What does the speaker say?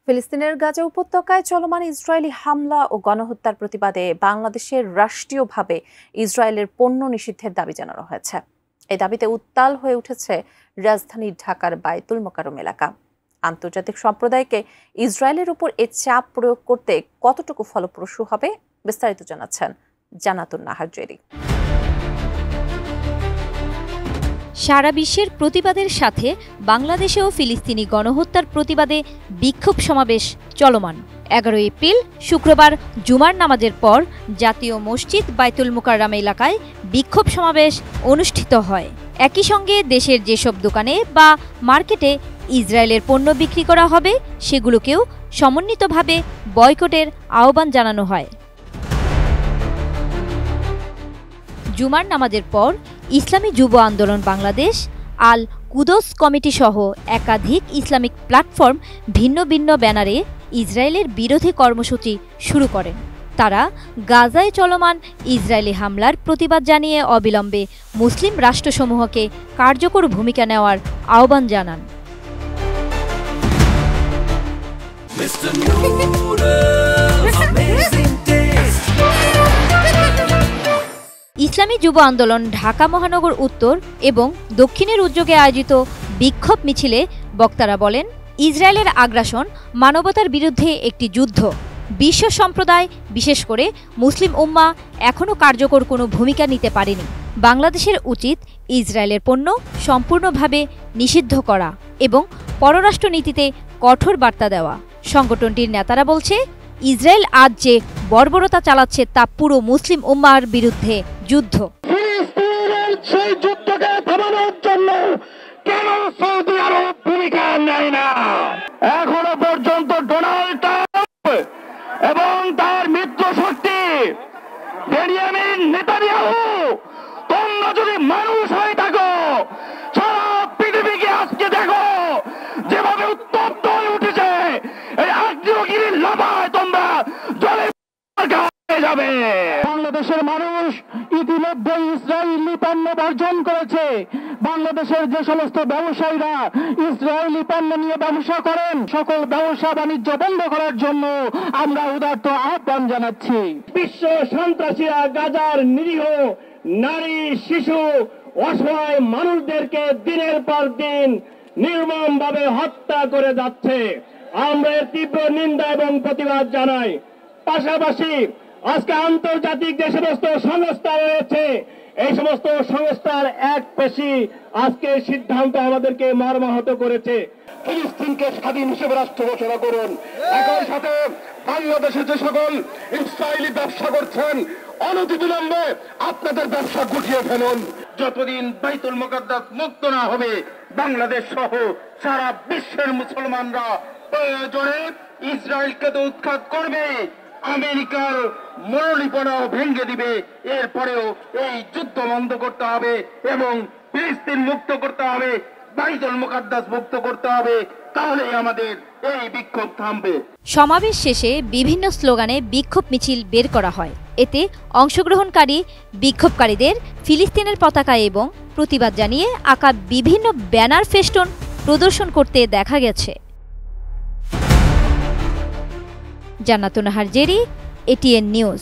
ফিলিস্তিনের গাজা উপত্যকায় চলমান ইসরায়েলি হামলা ও গণহত্যার প্রতিবাদে বাংলাদেশের রাষ্ট্রীয়ভাবে ইসরায়েলের পণ্য নিষিদ্ধের দাবি জানানো হয়েছে। এই দাবিতে উত্তাল হয়ে উঠেছে রাজধানী ঢাকার বায়তুল মোকাররম এলাকা। আন্তর্জাতিক সম্প্রদায়কে ইসরায়েলের উপর এ চাপ প্রয়োগ করতে কতটুকু ফলপ্রসূ হবে, বিস্তারিত জানাচ্ছেন জান্নাতুন নাহার জেরি। সারা বিশ্বের প্রতিবাদের সাথে বাংলাদেশেও ফিলিস্তিনি গণহত্যার প্রতিবাদে বিক্ষোভ সমাবেশ চলমান। 11 এপ্রিল শুক্রবার জুমার নামাজের পর জাতীয় মসজিদ বায়তুল মোকাররম এলাকায় বিক্ষোভ সমাবেশ অনুষ্ঠিত হয়। একই সঙ্গে দেশের যেসব দোকানে বা মার্কেটে ইসরায়েলের পণ্য বিক্রি করা হবে সেগুলোকেও সমন্বিতভাবে বয়কটের আহ্বান জানানো হয়। জুমার নামাজের পর ইসলামী যুব আন্দোলন বাংলাদেশ, আল কুদস কমিটি সহ একাধিক ইসলামিক প্ল্যাটফর্ম ভিন্ন ভিন্ন ব্যানারে ইসরায়েলের বিরোধী কর্মসূচি শুরু করেন। তারা গাজায় চলমান ইসরায়েলি হামলার প্রতিবাদ জানিয়ে অবিলম্বে মুসলিম রাষ্ট্রসমূহকে কার্যকর ভূমিকা নেওয়ার আহ্বান জানান। ইসলামী যুব আন্দোলন ঢাকা মহানগর উত্তর এবং দক্ষিণের উদ্যোগে আয়োজিত বিক্ষোভ মিছিলে বক্তারা বলেন, ইসরায়েলের আগ্রাসন মানবতার বিরুদ্ধে একটি যুদ্ধ। বিশ্ব সম্প্রদায়, বিশেষ করে মুসলিম উম্মাহ এখনও কার্যকর কোনো ভূমিকা নিতে পারেনি। বাংলাদেশের উচিত ইসরায়েলের পণ্য সম্পূর্ণভাবে নিষিদ্ধ করা এবং পররাষ্ট্রনীতিতে কঠোর বার্তা দেওয়া। সংগঠনটির নেতারা বলছে, ইসরায়েল আজ যে বর্বরতা চালাচ্ছে তা পুরো মুসলিম উম্মাহর বিরুদ্ধে যুদ্ধ। ফিলিস্তিনের সেই যুদ্ধকে থামানোর জন্য কেন সৌদি আরব ভূমিকা নেয় না? এখনো পর্যন্ত ডোনাল্ড ট্রাম্প এবং তার মিত্র শক্তি বেনিয়ামিন নেতানিয়াহু, তোমরা যদি মানুষ হয়ে থাকো, সারা পৃথিবীকে আজকে দেখো যেভাবে উত্তপ্ত হয়ে উঠেছে। এই আগ্নেয়গিরির লাভায় তোমরা জলে যাবে। বাংলাদেশের মানুষ ইতিমধ্যে ইসরায়েলি পণ্য বর্জন করেছে। বাংলাদেশের যে সমস্ত ব্যবসায়ীরা ইসরায়েলি পণ্য নিয়ে ব্যবসা করেন, সকল ব্যবসা বাণিজ্য বন্ধ করার জন্য আমরা উদাত্ত আহ্বান জানাচ্ছি। বিশ্ব সন্ত্রাসীরা গাজার নিরীহ নারী, শিশু, অসহায় মানুষদেরকে দিনের পর দিন নির্মমভাবে হত্যা করে যাচ্ছে। আমরা এর তীব্র নিন্দা এবং প্রতিবাদ জানাই। পাশাপাশি আজকে আন্তর্জাতিক যে সমস্ত সংস্থা রয়েছে, এই সমস্ত সংস্থার এক পেশি আজকে সিদ্ধান্ত আমাদেরকে মর্মাহত করেছে। ফিলিস্তিনকে স্বাধীন হিসেবে রাষ্ট্র ঘোষণা করুন। একই সাথে বাংলাদেশে যে সকল ইসরায়েলি ব্যবসা করছেন, অনতিবিলম্বে আপনাদের ব্যবসা গুটিয়ে ফেলুন। যতদিন বাইতুল মুকাদ্দাস মুক্ত না হবে, বাংলাদেশ সহ সারা বিশ্বের মুসলমানরা প্রয়োজনে ইসরায়েলকে তো উৎখাত করবে, আমেরিকার মনোলিপনাও ভেঙে দিবে। এরপরেও এই যুদ্ধ বন্ধ করতে হবে এবং ফিলিস্তিন মুক্ত করতে হবে, বাইতুল মুকাদ্দাস মুক্ত করতে হবে, তাহলেই আমাদের এই বিক্ষোভ থামবে। সমাবেশ শেষে বিভিন্ন স্লোগানে বিক্ষোভ মিছিল বের করা হয়। এতে অংশগ্রহণকারী বিক্ষোভকারীদের ফিলিস্তিনের পতাকা এবং প্রতিবাদ জানিয়ে আঁকা বিভিন্ন ব্যানার ফেস্টুন প্রদর্শন করতে দেখা গেছে। জান্নাতুন নাহার জেরি, এটিএন নিউজ।